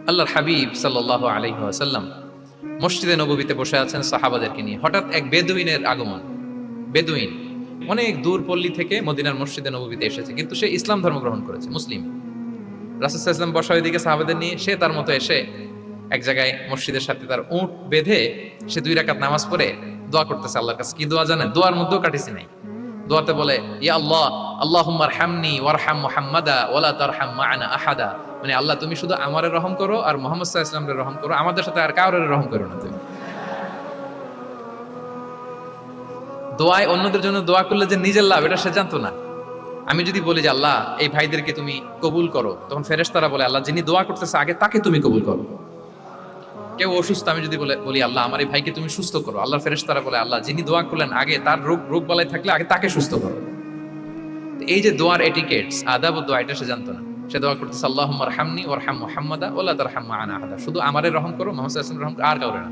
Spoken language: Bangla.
আল্লাহর হাবিব সাল্লাল্লাহু আলাইহি ওয়াসাল্লাম মসজিদে নববীতে বসে আছেন সাহাবাদেরকে নিয়ে। হঠাৎ এক বেদুইনের আগমন। বেদুইন অনেক দূর পল্লী থেকে মদিনার মসজিদে নববীতে এসেছে, কিন্তু সে ইসলাম ধর্ম গ্রহণ করেছে, মুসলিম। রাসূল সাল্লাল্লাহু আলাইহি ওয়াসাল্লাম বসা ওইদিকে সাহাবাদের নিয়ে, সে তার মতো এসে এক জায়গায় মসজিদের সাথে তার উট বেঁধে সে 2 রাকাত নামাজ পড়ে দোয়া করতেছে আল্লাহর কাছে। কি দোয়া জানেন? দোয়ার মধ্যেও কাটিছি নাই। দোয়াতে বলে, ইয়া আল্লাহ আল্লাহুম্মা আরহামনি ওয়ারহাম মুহাম্মাদা ওয়ালা তারহাম মা'ানা আহাদা। মানে আল্লাহ, তুমি শুধু আমারে রহম করো আর মুহাম্মদ সাল্লাল্লাহু আলাইহি ওয়াসাল্লামের রহম করো, আমাদের সাথে আর কাউরে রহম করো না তুমি। দোয়ায় অন্যদের জন্য দোয়া করলে যে নিজের লাভ, এটা সে জানতো না। আমি যদি বলি যে আল্লাহ এই ভাইদেরকে তুমি কবুল করো, তখন ফেরেশতারা বলে আল্লাহ যিনি দোয়া করতেছে আগে তাকে তুমি কবুল করো। কেউ অসুস্থ, আমি যদি বলি আল্লাহ আমার এই ভাইকে তুমি সুস্থ করো, আল্লাহর ফেরেশতারা বলে আল্লাহ যিনি দোয়া করলেন আগে তার রোগ বালাই থাকলে আগে তাকে সুস্থ করো। এই যে দোয়ার এটিকেটস, আদাব ও দোয়া, এটা সে জানতো না। সে দোয়া করতেছে আল্লাহুম্মা আরহামনি ওয়ারহাম মুহাম্মাদা ওয়ালা তারহাম মা'ানা আহাদা, শুধু আমারে রহম করো, মুহাম্মদ সাল্লাল্লাহু আলাইহি ওয়াসাল্লাম রহম করো, আর কাউরে না।